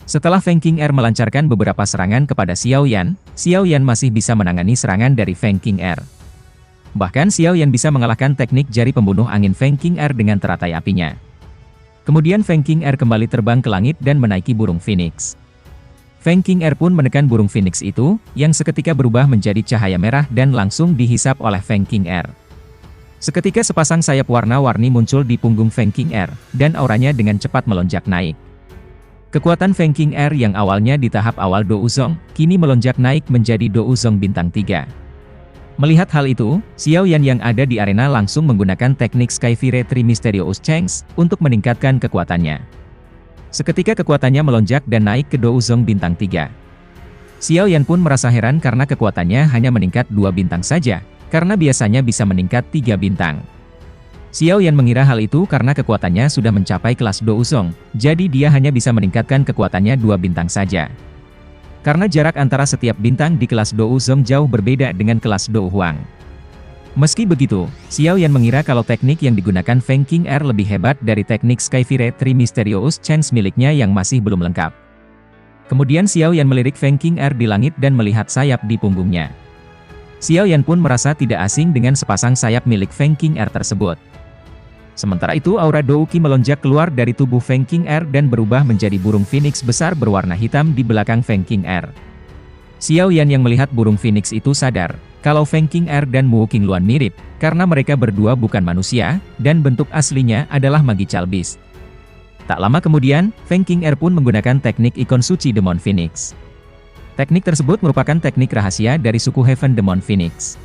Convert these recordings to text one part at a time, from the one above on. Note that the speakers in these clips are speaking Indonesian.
Setelah Feng Qing'er melancarkan beberapa serangan kepada Xiao Yan masih bisa menangani serangan dari Feng Qing'er. Bahkan Xiao Yan bisa mengalahkan teknik jari pembunuh angin Feng Qing'er dengan teratai apinya. Kemudian Feng Qing'er kembali terbang ke langit dan menaiki burung phoenix. Feng Qing'er pun menekan burung phoenix itu, yang seketika berubah menjadi cahaya merah dan langsung dihisap oleh Feng Qing'er. Seketika sepasang sayap warna-warni muncul di punggung Feng Qing'er, dan auranya dengan cepat melonjak naik. Kekuatan Feng Qing'er yang awalnya di tahap awal Douzong, kini melonjak naik menjadi Douzong bintang 3. Melihat hal itu, Xiao Yan yang ada di arena langsung menggunakan teknik Sky Fire Tri Mysterious Change untuk meningkatkan kekuatannya. Seketika kekuatannya melonjak dan naik ke Douzong bintang 3. Xiao Yan pun merasa heran karena kekuatannya hanya meningkat 2 bintang saja, karena biasanya bisa meningkat 3 bintang. Xiao Yan mengira hal itu karena kekuatannya sudah mencapai kelas Douzong, jadi dia hanya bisa meningkatkan kekuatannya 2 bintang saja. Karena jarak antara setiap bintang di kelas Douzong jauh berbeda dengan kelas Douhuang. Meski begitu, Xiao Yan mengira kalau teknik yang digunakan Feng Qing'er lebih hebat dari teknik Sky Fire Tri Mysterious Change miliknya yang masih belum lengkap. Kemudian Xiao Yan melirik Feng Qing'er di langit dan melihat sayap di punggungnya. Xiao Yan pun merasa tidak asing dengan sepasang sayap milik Feng Qing'er tersebut. Sementara itu aura Douqi melonjak keluar dari tubuh Feng Qing'er dan berubah menjadi burung phoenix besar berwarna hitam di belakang Feng Qing'er. Xiao Yan yang melihat burung phoenix itu sadar, kalau Feng Qing'er dan Mu Qingluan mirip, karena mereka berdua bukan manusia, dan bentuk aslinya adalah Magical Beast. Tak lama kemudian, Feng Qing'er pun menggunakan teknik ikon suci Demon Phoenix. Teknik tersebut merupakan teknik rahasia dari suku Heaven Demon Phoenix.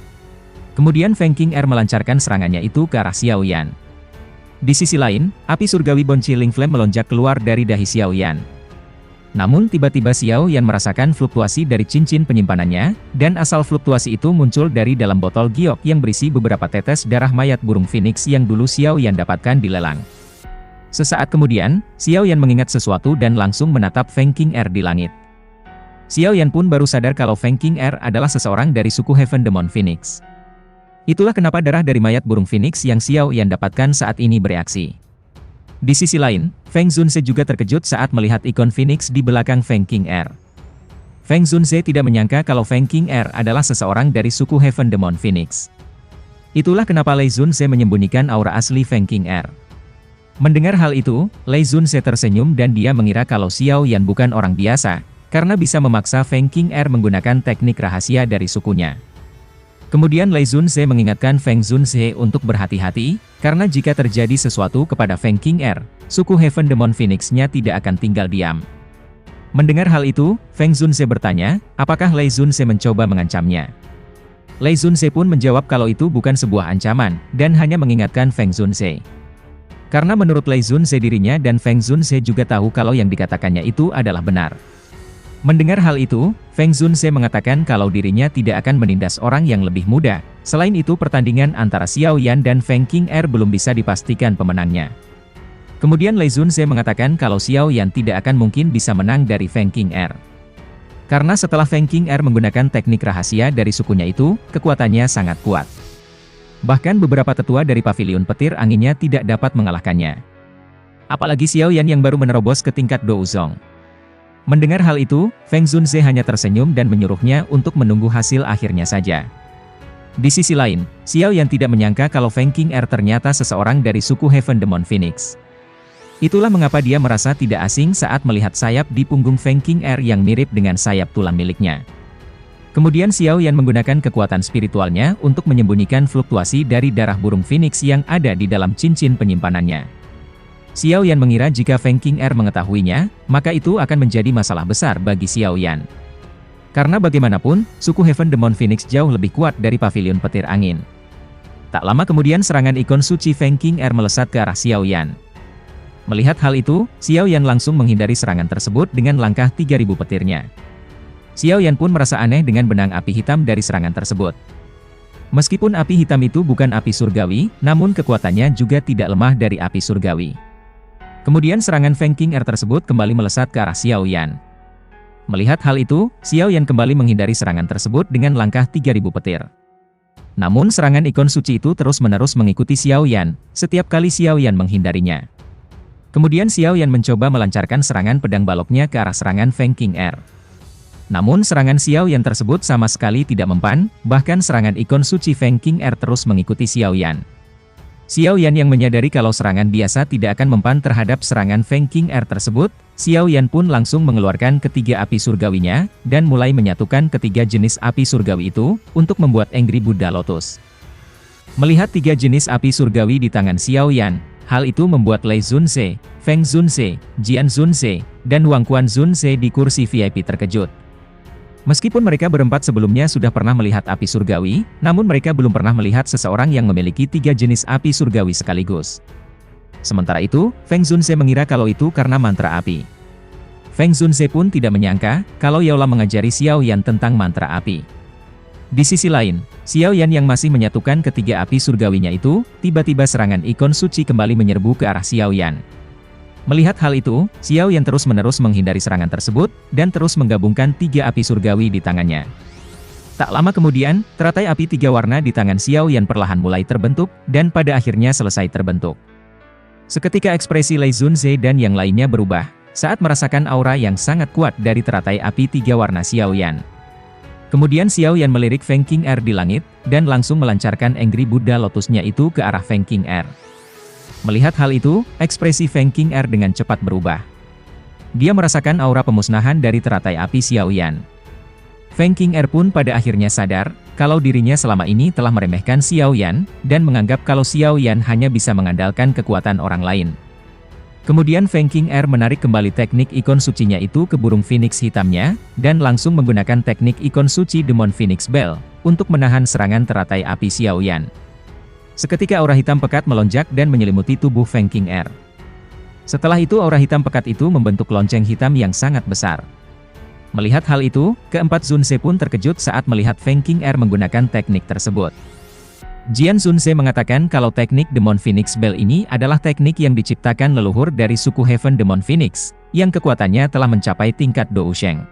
Kemudian Feng Qing'er melancarkan serangannya itu ke arah Xiao Yan. Di sisi lain, api surgawi Bone Chilling Flame melonjak keluar dari dahi Xiao Yan. Namun tiba-tiba Xiao Yan merasakan fluktuasi dari cincin penyimpanannya, dan asal fluktuasi itu muncul dari dalam botol giok yang berisi beberapa tetes darah mayat burung phoenix yang dulu Xiao Yan dapatkan di lelang. Sesaat kemudian, Xiao Yan mengingat sesuatu dan langsung menatap Feng Qing'er di langit. Xiao Yan pun baru sadar kalau Feng Qing'er adalah seseorang dari suku Heaven Demon Phoenix. Itulah kenapa darah dari mayat burung phoenix yang Xiao Yan dapatkan saat ini bereaksi. Di sisi lain, Feng Zunze juga terkejut saat melihat ikon phoenix di belakang Feng Qing'er. Feng Zunze tidak menyangka kalau Feng Qing'er adalah seseorang dari suku Heaven Demon Phoenix. Itulah kenapa Lei Zunze menyembunyikan aura asli Feng Qing'er. Mendengar hal itu, Lei Zunze tersenyum dan dia mengira kalau Xiao Yan bukan orang biasa, karena bisa memaksa Feng Qing'er menggunakan teknik rahasia dari sukunya. Kemudian Lei Zunze mengingatkan Feng Zunze untuk berhati-hati, karena jika terjadi sesuatu kepada Feng Qing'er, suku Heaven Demon Phoenix-nya tidak akan tinggal diam. Mendengar hal itu, Feng Zunze bertanya, apakah Lei Zunze mencoba mengancamnya. Lei Zunze pun menjawab kalau itu bukan sebuah ancaman, dan hanya mengingatkan Feng Zunze. Karena menurut Lei Zunze dirinya dan Feng Zunze juga tahu kalau yang dikatakannya itu adalah benar. Mendengar hal itu, Feng Zunze mengatakan kalau dirinya tidak akan menindas orang yang lebih muda. Selain itu pertandingan antara Xiao Yan dan Feng Qing'er belum bisa dipastikan pemenangnya. Kemudian Lei Zunze mengatakan kalau Xiao Yan tidak akan mungkin bisa menang dari Feng Qing'er. Karena setelah Feng Qing'er menggunakan teknik rahasia dari sukunya itu, kekuatannya sangat kuat. Bahkan beberapa tetua dari pavilion petir anginnya tidak dapat mengalahkannya. Apalagi Xiao Yan yang baru menerobos ke tingkat Douzong. Mendengar hal itu, Feng Zunze hanya tersenyum dan menyuruhnya untuk menunggu hasil akhirnya saja. Di sisi lain, Xiao Yan tidak menyangka kalau Feng Qing'er ternyata seseorang dari suku Heaven Demon Phoenix. Itulah mengapa dia merasa tidak asing saat melihat sayap di punggung Feng Qing'er yang mirip dengan sayap tulang miliknya. Kemudian Xiao Yan menggunakan kekuatan spiritualnya untuk menyembunyikan fluktuasi dari darah burung phoenix yang ada di dalam cincin penyimpanannya. Xiao Yan mengira jika Feng Qing'er mengetahuinya, maka itu akan menjadi masalah besar bagi Xiao Yan. Karena bagaimanapun, suku Heaven Demon Phoenix jauh lebih kuat dari pavilion petir angin. Tak lama kemudian serangan ikon suci Feng Qing'er melesat ke arah Xiao Yan. Melihat hal itu, Xiao Yan langsung menghindari serangan tersebut dengan langkah 3000 petirnya. Xiao Yan pun merasa aneh dengan benang api hitam dari serangan tersebut. Meskipun api hitam itu bukan api surgawi, namun kekuatannya juga tidak lemah dari api surgawi. Kemudian serangan Feng Qing'er tersebut kembali melesat ke arah Xiao Yan. Melihat hal itu, Xiao Yan kembali menghindari serangan tersebut dengan langkah 3000 petir. Namun serangan ikon suci itu terus-menerus mengikuti Xiao Yan, setiap kali Xiao Yan menghindarinya. Kemudian Xiao Yan mencoba melancarkan serangan pedang baloknya ke arah serangan Feng King Er. Namun serangan Xiao Yan tersebut sama sekali tidak mempan, bahkan serangan ikon suci Feng King Er terus mengikuti Xiao Yan. Xiao Yan yang menyadari kalau serangan biasa tidak akan mempan terhadap serangan Feng King Er tersebut, Xiao Yan pun langsung mengeluarkan ketiga api surgawinya, dan mulai menyatukan ketiga jenis api surgawi itu, untuk membuat Angry Buddha Lotus. Melihat tiga jenis api surgawi di tangan Xiao Yan, hal itu membuat Lei Zunze, Feng Zunze, Jian Zunze, dan Wang Quan Zunze di kursi VIP terkejut. Meskipun mereka berempat sebelumnya sudah pernah melihat api surgawi, namun mereka belum pernah melihat seseorang yang memiliki tiga jenis api surgawi sekaligus. Sementara itu, Feng Zunze mengira kalau itu karena mantra api. Feng Zunze pun tidak menyangka, kalau Yaola mengajari Xiao Yan tentang mantra api. Di sisi lain, Xiao Yan yang masih menyatukan ketiga api surgawinya itu, tiba-tiba serangan ikon suci kembali menyerbu ke arah Xiao Yan. Melihat hal itu, Xiao Yan terus-menerus menghindari serangan tersebut, dan terus menggabungkan tiga api surgawi di tangannya. Tak lama kemudian, teratai api tiga warna di tangan Xiao Yan perlahan mulai terbentuk, dan pada akhirnya selesai terbentuk. Seketika ekspresi Lei Zunze dan yang lainnya berubah, saat merasakan aura yang sangat kuat dari teratai api tiga warna Xiao Yan. Kemudian Xiao Yan melirik Feng King Er di langit, dan langsung melancarkan Angry Buddha Lotusnya itu ke arah Feng King Er. Melihat hal itu, ekspresi Feng King Er dengan cepat berubah. Dia merasakan aura pemusnahan dari teratai api Xiao Yan. Feng King Er pun pada akhirnya sadar, kalau dirinya selama ini telah meremehkan Xiao Yan, dan menganggap kalau Xiao Yan hanya bisa mengandalkan kekuatan orang lain. Kemudian Feng King Er menarik kembali teknik ikon sucinya itu ke burung Phoenix hitamnya, dan langsung menggunakan teknik ikon suci Demon Phoenix Bell, untuk menahan serangan teratai api Xiao Yan. Seketika aura hitam pekat melonjak dan menyelimuti tubuh Feng King Er. Setelah itu aura hitam pekat itu membentuk lonceng hitam yang sangat besar. Melihat hal itu, keempat Zunze pun terkejut saat melihat Feng King Er menggunakan teknik tersebut. Jian Zunze mengatakan kalau teknik Demon Phoenix Bell ini adalah teknik yang diciptakan leluhur dari suku Heaven Demon Phoenix, yang kekuatannya telah mencapai tingkat Dousheng.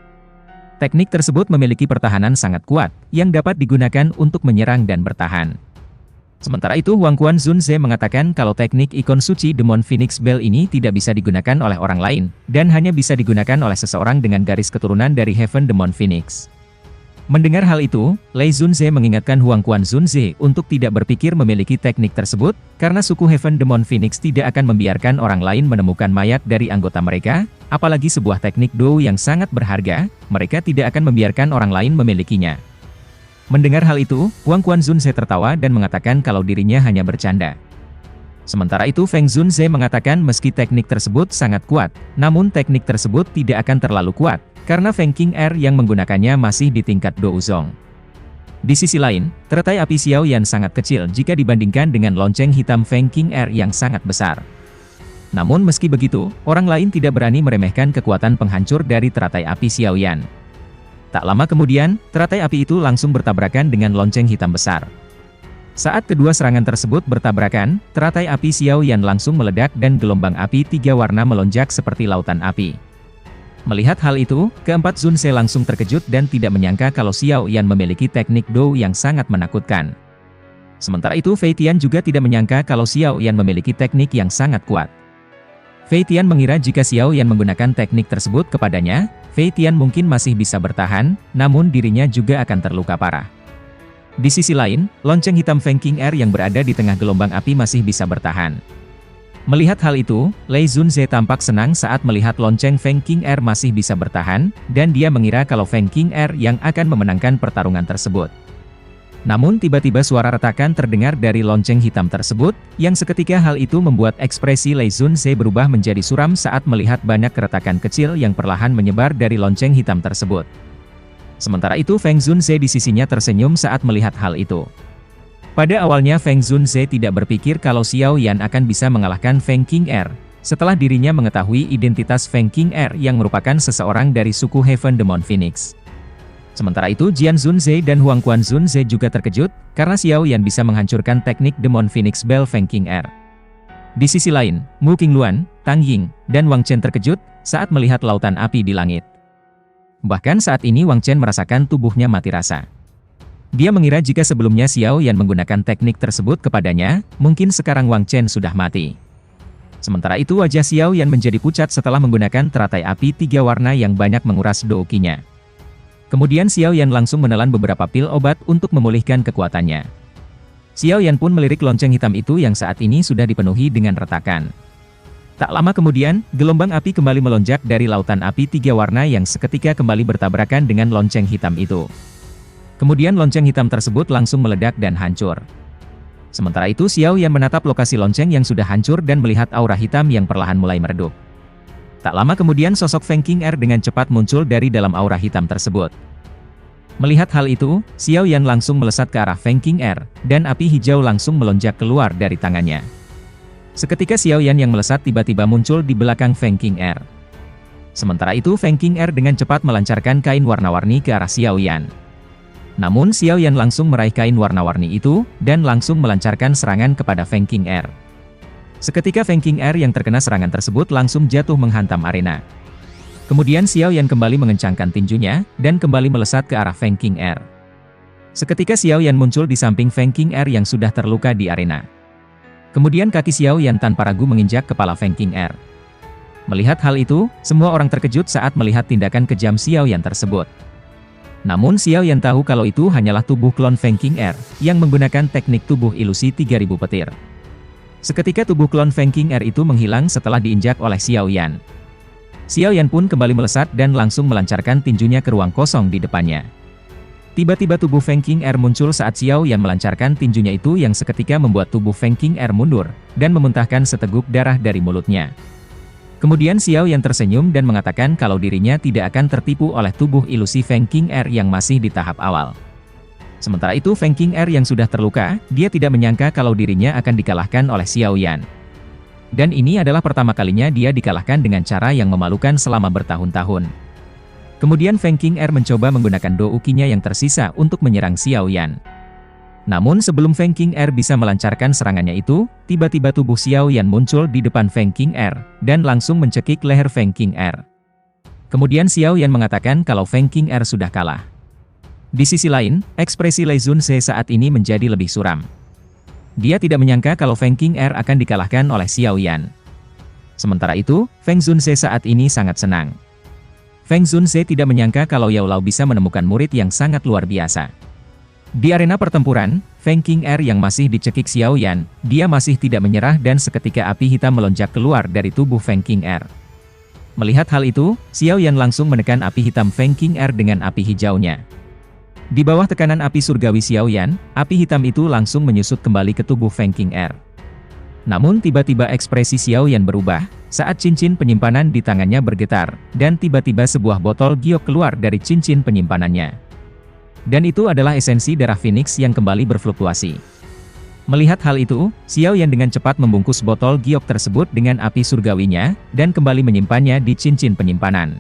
Teknik tersebut memiliki pertahanan sangat kuat, yang dapat digunakan untuk menyerang dan bertahan. Sementara itu Wang Quan Zunze mengatakan kalau teknik ikon suci Demon Phoenix Bell ini tidak bisa digunakan oleh orang lain, dan hanya bisa digunakan oleh seseorang dengan garis keturunan dari Heaven Demon Phoenix. Mendengar hal itu, Lei Zunze mengingatkan Wang Quan Zunze untuk tidak berpikir memiliki teknik tersebut, karena suku Heaven Demon Phoenix tidak akan membiarkan orang lain menemukan mayat dari anggota mereka, apalagi sebuah teknik Dou yang sangat berharga, mereka tidak akan membiarkan orang lain memilikinya. Mendengar hal itu, Wang Quan Zunze tertawa dan mengatakan kalau dirinya hanya bercanda. Sementara itu Feng Zunze mengatakan meski teknik tersebut sangat kuat, namun teknik tersebut tidak akan terlalu kuat, karena Feng King Er yang menggunakannya masih di tingkat Douzong. Di sisi lain, teratai api Xiao Yan sangat kecil jika dibandingkan dengan lonceng hitam Feng King Er yang sangat besar. Namun meski begitu, orang lain tidak berani meremehkan kekuatan penghancur dari teratai api Xiao Yan. Tak lama kemudian, teratai api itu langsung bertabrakan dengan lonceng hitam besar. Saat kedua serangan tersebut bertabrakan, teratai api Xiao Yan langsung meledak dan gelombang api tiga warna melonjak seperti lautan api. Melihat hal itu, keempat Zunze langsung terkejut dan tidak menyangka kalau Xiao Yan memiliki teknik Dou yang sangat menakutkan. Sementara itu Fei Tian juga tidak menyangka kalau Xiao Yan memiliki teknik yang sangat kuat. Fei Tian mengira jika Xiao Yan menggunakan teknik tersebut kepadanya, Fei Tian mungkin masih bisa bertahan, namun dirinya juga akan terluka parah. Di sisi lain, lonceng hitam Feng King Er yang berada di tengah gelombang api masih bisa bertahan. Melihat hal itu, Lei Zunze tampak senang saat melihat lonceng Feng King Er masih bisa bertahan, dan dia mengira kalau Feng King Er yang akan memenangkan pertarungan tersebut. Namun tiba-tiba suara retakan terdengar dari lonceng hitam tersebut, yang seketika hal itu membuat ekspresi Lei Zunze berubah menjadi suram saat melihat banyak keretakan kecil yang perlahan menyebar dari lonceng hitam tersebut. Sementara itu Feng Zunze di sisinya tersenyum saat melihat hal itu. Pada awalnya Feng Zunze tidak berpikir kalau Xiao Yan akan bisa mengalahkan Feng King Er, setelah dirinya mengetahui identitas Feng King Er yang merupakan seseorang dari suku Heaven Demon Phoenix. Sementara itu Jian Zunze dan Wang Quan Zunze juga terkejut, karena Xiao Yan bisa menghancurkan teknik Demon Phoenix Bell Feng King Er. Di sisi lain, Mu Qingluan, Tang Ying, dan Wang Chen terkejut, saat melihat lautan api di langit. Bahkan saat ini Wang Chen merasakan tubuhnya mati rasa. Dia mengira jika sebelumnya Xiao Yan menggunakan teknik tersebut kepadanya, mungkin sekarang Wang Chen sudah mati. Sementara itu wajah Xiao Yan menjadi pucat setelah menggunakan teratai api 3 warna yang banyak menguras douqinya. Kemudian Xiao Yan langsung menelan beberapa pil obat untuk memulihkan kekuatannya. Xiao Yan pun melirik lonceng hitam itu yang saat ini sudah dipenuhi dengan retakan. Tak lama kemudian, gelombang api kembali melonjak dari lautan api 3 warna yang seketika kembali bertabrakan dengan lonceng hitam itu. Kemudian lonceng hitam tersebut langsung meledak dan hancur. Sementara itu Xiao Yan menatap lokasi lonceng yang sudah hancur dan melihat aura hitam yang perlahan mulai meredup. Tak lama kemudian sosok Feng Qing'er dengan cepat muncul dari dalam aura hitam tersebut. Melihat hal itu, Xiao Yan langsung melesat ke arah Feng Qing'er, dan api hijau langsung melonjak keluar dari tangannya. Seketika Xiao Yan yang melesat tiba-tiba muncul di belakang Feng Qing'er. Sementara itu Feng Qing'er dengan cepat melancarkan kain warna-warni ke arah Xiao Yan. Namun Xiao Yan langsung meraih kain warna-warni itu, dan langsung melancarkan serangan kepada Feng Qing'er. Seketika Feng Qing'er yang terkena serangan tersebut langsung jatuh menghantam arena. Kemudian Xiao Yan kembali mengencangkan tinjunya, dan kembali melesat ke arah Feng Qing'er. Seketika Xiao Yan muncul di samping Feng Qing'er yang sudah terluka di arena. Kemudian kaki Xiao Yan tanpa ragu menginjak kepala Feng Qing'er. Melihat hal itu, semua orang terkejut saat melihat tindakan kejam Xiao Yan tersebut. Namun Xiao Yan tahu kalau itu hanyalah tubuh klon Feng Qing'er, yang menggunakan teknik tubuh ilusi 3000 petir. Seketika tubuh klon Feng Qing'er itu menghilang setelah diinjak oleh Xiao Yan. Xiao Yan pun kembali melesat dan langsung melancarkan tinjunya ke ruang kosong di depannya. Tiba-tiba tubuh Feng Qing'er muncul saat Xiao Yan melancarkan tinjunya itu yang seketika membuat tubuh Feng Qing'er mundur, dan memuntahkan seteguk darah dari mulutnya. Kemudian Xiao Yan tersenyum dan mengatakan kalau dirinya tidak akan tertipu oleh tubuh ilusi Feng Qing'er yang masih di tahap awal. Sementara itu Feng Qing'er yang sudah terluka, dia tidak menyangka kalau dirinya akan dikalahkan oleh Xiao Yan. Dan ini adalah pertama kalinya dia dikalahkan dengan cara yang memalukan selama bertahun-tahun. Kemudian Feng Qing'er mencoba menggunakan douqinya yang tersisa untuk menyerang Xiao Yan. Namun sebelum Feng Qing'er bisa melancarkan serangannya itu, tiba-tiba tubuh Xiao Yan muncul di depan Feng Qing'er, dan langsung mencekik leher Feng Qing'er. Kemudian Xiao Yan mengatakan kalau Feng Qing'er sudah kalah. Di sisi lain, ekspresi Lei Zunse saat ini menjadi lebih suram. Dia tidak menyangka kalau Feng Qing'er akan dikalahkan oleh Xiao Yan. Sementara itu, Feng Zunse saat ini sangat senang. Feng Zunse tidak menyangka kalau Yao Lao bisa menemukan murid yang sangat luar biasa. Di arena pertempuran, Feng Qing'er yang masih dicekik Xiao Yan, dia masih tidak menyerah dan seketika api hitam melonjak keluar dari tubuh Feng Qing'er. Melihat hal itu, Xiao Yan langsung menekan api hitam Feng Qing'er dengan api hijaunya. Di bawah tekanan api surgawi Xiao Yan, api hitam itu langsung menyusut kembali ke tubuh Feng Qing'er. Namun tiba-tiba ekspresi Xiao Yan berubah, saat cincin penyimpanan di tangannya bergetar, dan tiba-tiba sebuah botol giok keluar dari cincin penyimpanannya. Dan itu adalah esensi darah Phoenix yang kembali berfluktuasi. Melihat hal itu, Xiao Yan dengan cepat membungkus botol giok tersebut dengan api surgawinya, dan kembali menyimpannya di cincin penyimpanan.